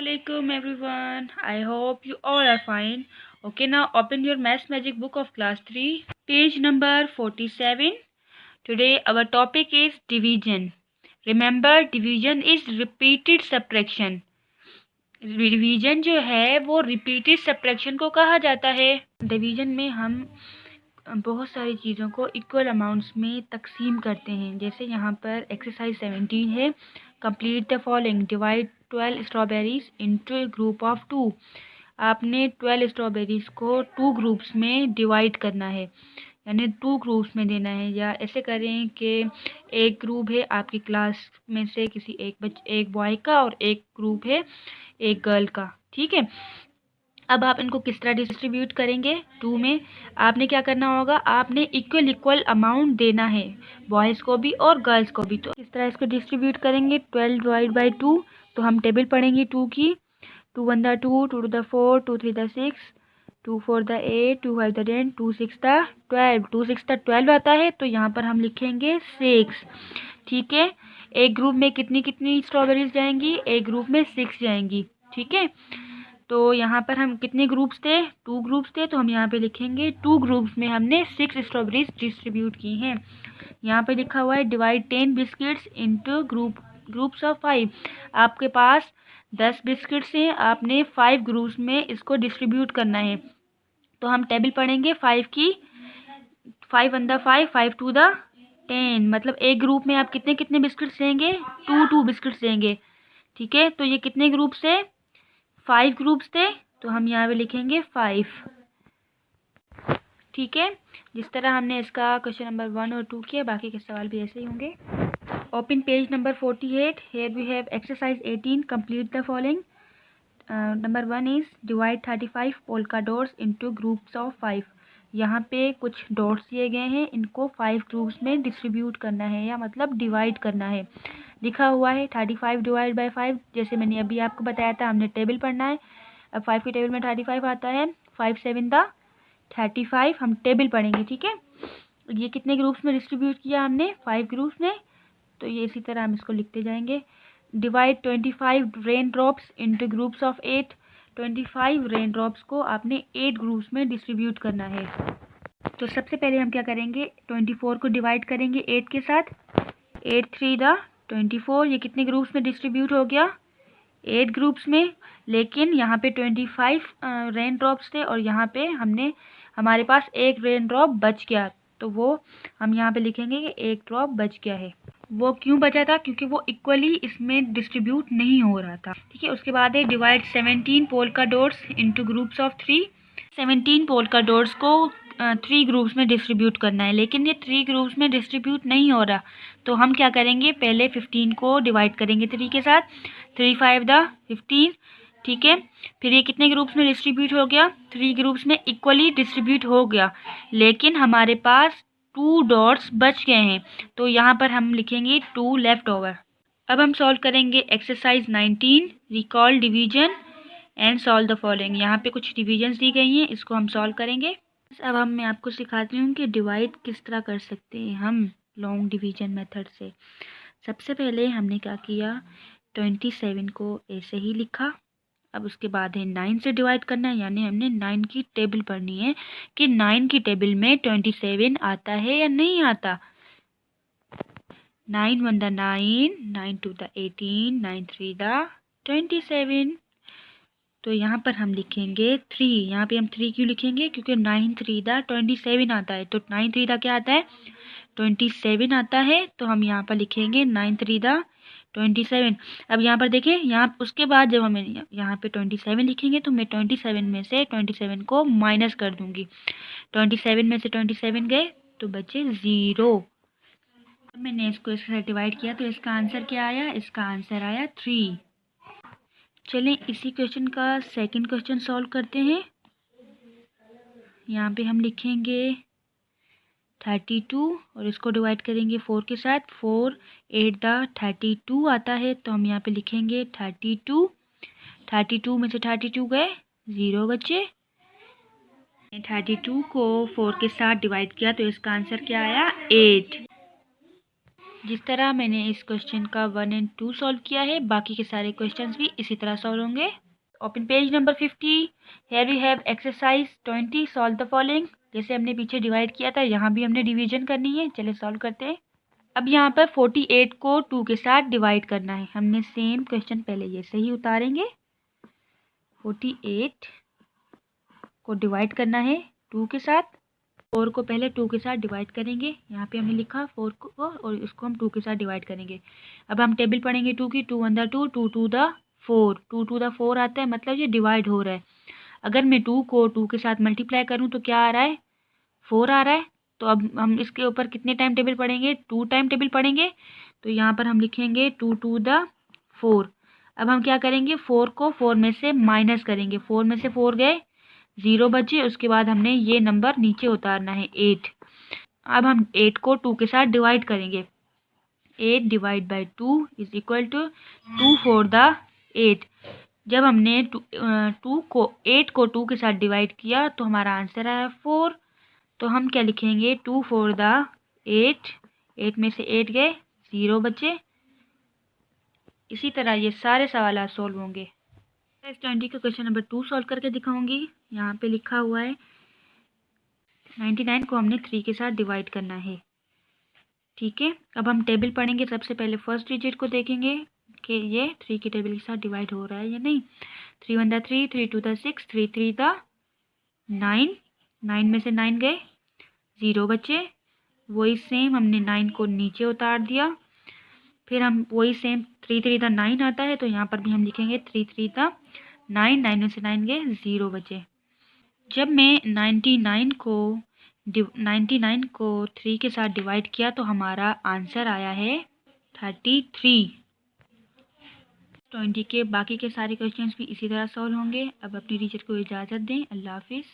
Assalamualaikum everyone. I hope you all are fine. Okay, now open your Maths Magic book of class 3, page number 47. Today our topic is division. Remember, division is repeated subtraction. Division जो है वो repeated subtraction को कहा जाता है। Division में हम बहुत सारी चीज़ों को इक्वल अमाउंट्स में तकसीम करते हैं। जैसे यहाँ पर एक्सरसाइज 17 है, complete the following, divide 12 strawberries into A group of 2। आपने 12 स्ट्रॉबेरीज को 2 ग्रुप्स में डिवाइड करना है, यानी 2 ग्रुप्स में देना है। या ऐसे करें कि एक ग्रुप है आपकी क्लास में से किसी एक बॉय का और एक ग्रुप है एक गर्ल का, ठीक है। अब आप इनको किस तरह डिस्ट्रीब्यूट करेंगे? 2 में आपने क्या करना होगा, आपने इक्वल अमाउंट देना है, बॉयज़ को भी और गर्ल्स को भी। तो किस तरह इसको डिस्ट्रीब्यूट करेंगे? 12 डिवाइड बाई 2। तो हम टेबल पढ़ेंगे 2 की। 2 1 the 2, 2 2 the 4, 2 3 the 6, 2 4 the 8, 2 5 the 10, 2 6 the 12। 2 6 the 12 आता है, तो यहाँ पर हम लिखेंगे 6, ठीक है। एक ग्रुप में कितनी कितनी स्ट्रॉबेरीज जाएंगी? एक ग्रुप में 6 जाएंगी, ठीक है। तो यहाँ पर हम कितने ग्रुप्स थे? 2 ग्रुप्स थे, तो हम यहाँ पे लिखेंगे 2 ग्रुप्स में हमने 6 स्ट्रॉबेरीज डिस्ट्रीब्यूट की हैं। यहाँ पे लिखा हुआ है divide 10 biscuits into groups of 5। आपके पास 10 बिस्किट्स हैं, आपने 5 ग्रुप्स में इसको डिस्ट्रीब्यूट करना है। तो हम टेबल पढ़ेंगे 5 की। 5 1 द 5, 5 2 द 10, मतलब एक ग्रुप में आप कितने कितने बिस्किट्स देंगे? 2 बिस्किट्स देंगे, ठीक है। तो ये कितने ग्रुप्स है? 5 ग्रुप्स थे, तो हम यहाँ पे लिखेंगे 5, ठीक है। जिस तरह हमने इसका क्वेश्चन नंबर 1 और 2 किया, बाकी के सवाल भी ऐसे ही होंगे। Open page number 48। Here we have exercise 18, complete the following. Number 1 is divide 35 polka dots into groups of 5। यहाँ पे कुछ डॉट्स दिए गए हैं, इनको 5 ग्रुप्स में डिस्ट्रीब्यूट करना है, या मतलब डिवाइड करना है। लिखा हुआ है 35 डिवाइड बाई 5। जैसे मैंने अभी आपको बताया था, हमने टेबल पढ़ना है। अब 5 की टेबल में 35 आता है, 5 7 द 35, हम टेबल पढ़ेंगे, ठीक है। ये कितने ग्रुप्स में डिस्ट्रीब्यूट किया हमने? 5 ग्रुप्स में। तो ये इसी तरह हम इसको लिखते जाएंगे। Divide 25 rain drops into groups of 8। 25 rain drops को आपने 8 ग्रुप्स में डिस्ट्रीब्यूट करना है। तो सबसे पहले हम क्या करेंगे, 24 को डिवाइड करेंगे 8 के साथ। 8 3 द 24, ये कितने ग्रुप्स में डिस्ट्रीब्यूट हो गया? 8 ग्रुप्स में। लेकिन यहाँ पे 25 रेन ड्रॉप्स थे, और यहाँ पे हमारे पास एक रेन ड्रॉप बच गया, तो वो हम यहाँ पे लिखेंगे कि एक ड्रॉप बच गया है। वो क्यों बचा था? क्योंकि वो इक्वली इसमें डिस्ट्रीब्यूट नहीं हो रहा था, ठीक है। उसके बाद है divide 17 polka dots into groups of 3। 17 polka dots को 3 ग्रुप्स में डिस्ट्रीब्यूट करना है, लेकिन ये 3 ग्रुप्स में डिस्ट्रीब्यूट नहीं हो रहा। तो हम क्या करेंगे, पहले 15 को डिवाइड करेंगे 3 के साथ। 3 5 द 15, ठीक है। फिर ये कितने ग्रुप्स में डिस्ट्रीब्यूट हो गया? 3 ग्रुप्स में इक्वली डिस्ट्रीब्यूट हो गया, लेकिन हमारे पास 2 डॉट्स बच गए हैं, तो यहाँ पर हम लिखेंगे 2 लेफ्ट ओवर। अब हम सॉल्व करेंगे exercise 19, recall division and solve the following. यहाँ पे कुछ डिविजन्स दी गई हैं, इसको हम सॉल्व करेंगे। अब मैं आपको सिखाती हूँ कि डिवाइड किस तरह कर सकते हैं हम लॉन्ग डिवीजन मेथड से। सबसे पहले हमने क्या किया, 27 को ऐसे ही लिखा। अब उसके बाद है 9 से डिवाइड करना है, यानी हमने 9 की टेबल पढ़नी है कि 9 की टेबल में 27 आता है या नहीं आता। 9 1 द 9, 9 2 द 18, 9 3 द 27। तो यहाँ पर हम लिखेंगे 3। यहाँ पे हम 3 क्यों लिखेंगे? क्योंकि 9 3 द 27 आता है, तो 9 3 द क्या आता है? 27 आता है। तो हम यहाँ पर लिखेंगे 9 3 द 27। अब यहाँ पर देखें, यहाँ उसके बाद जब हम यहाँ पे 27 लिखेंगे, तो मैं 27 में से 27 को माइनस कर दूंगी। 27 में से 27 गए तो बचे 0। मैंने इसको इससे डिवाइड किया, तो इसका आंसर क्या आया? इसका आंसर आया 3। चलें इसी क्वेश्चन का सेकंड क्वेश्चन सॉल्व करते हैं। यहाँ पे हम लिखेंगे 32 और इसको डिवाइड करेंगे 4 के साथ। 4 8 द 32 आता है, तो हम यहाँ पे लिखेंगे 32। 32 में से 32 गए, 0 बचे। 32 को 4 के साथ डिवाइड किया, तो इसका आंसर क्या आया? 8। जिस तरह मैंने इस क्वेश्चन का 1 और 2 सॉल्व किया है, बाकी के सारे क्वेश्चंस भी इसी तरह सॉल्व होंगे। Open page number 50। Here we have exercise 20, solve the following. जैसे हमने पीछे डिवाइड किया था, यहाँ भी हमने डिवीजन करनी है। चलिए सॉल्व करते हैं। अब यहाँ पर 48 को 2 के साथ डिवाइड करना है। हमने सेम क्वेश्चन पहले जैसे ही उतारेंगे। 48 को डिवाइड करना है 2 के साथ। 4 को पहले 2 के साथ डिवाइड करेंगे। यहाँ पे हमने लिखा 4 को और इसको हम 2 के साथ डिवाइड करेंगे। अब हम टेबल पढ़ेंगे 2 की। 2 1 द 2, 2 2 द 4, 2 2 द 4 आता है, मतलब ये डिवाइड हो रहा है। अगर मैं 2 को 2 के साथ मल्टीप्लाई करूँ तो क्या आ रहा है? 4 आ रहा है। तो अब हम इसके ऊपर कितने टाइम टेबल पढ़ेंगे? 2 टाइम टेबल पढ़ेंगे। तो यहाँ पर हम लिखेंगे 2 2 द 4। अब हम क्या करेंगे? 4 को 4 में से माइनस करेंगे। 4 में से 4 गए, 0 बचे। उसके बाद हमने ये नंबर नीचे उतारना है 8। अब हम 8 को 2 के साथ डिवाइड करेंगे। 8 divide by 2 is equal to 2 4 the 8। जब हमने 8 को 2 के साथ डिवाइड किया तो हमारा आंसर आया 4। तो हम क्या लिखेंगे? 2 4 द 8। 8 में से 8 गए, 0 बचे। इसी तरह ये सारे सवाल सॉल्व होंगे। इस 20 का क्वेश्चन नंबर 2 सॉल्व करके दिखाऊंगी। यहाँ पे लिखा हुआ है 99 को हमने 3 के साथ डिवाइड करना है। ठीक है, अब हम टेबल पढ़ेंगे। सबसे पहले फर्स्ट डिजिट को देखेंगे कि ये 3 के टेबल के साथ डिवाइड हो रहा है या नहीं। 3 1 द 3, 3 2 द 6, 3 3 द 9। 9 में से 9 गए, 0 बचे। वही सेम हमने 9 को नीचे उतार दिया। फिर हम वही सेम 3 3 द 9 आता है, तो यहाँ पर भी हम लिखेंगे 3 3 द 9। 9 में से 9 गए, 0 बचे। जब मैं 99 को 3 के साथ डिवाइड किया तो हमारा आंसर आया है 33। 20 के बाकी के सारे क्वेश्चंस भी इसी तरह सॉल्व होंगे। अब अपनी टीचर को इजाज़त दें। अल्लाह हाफिज़।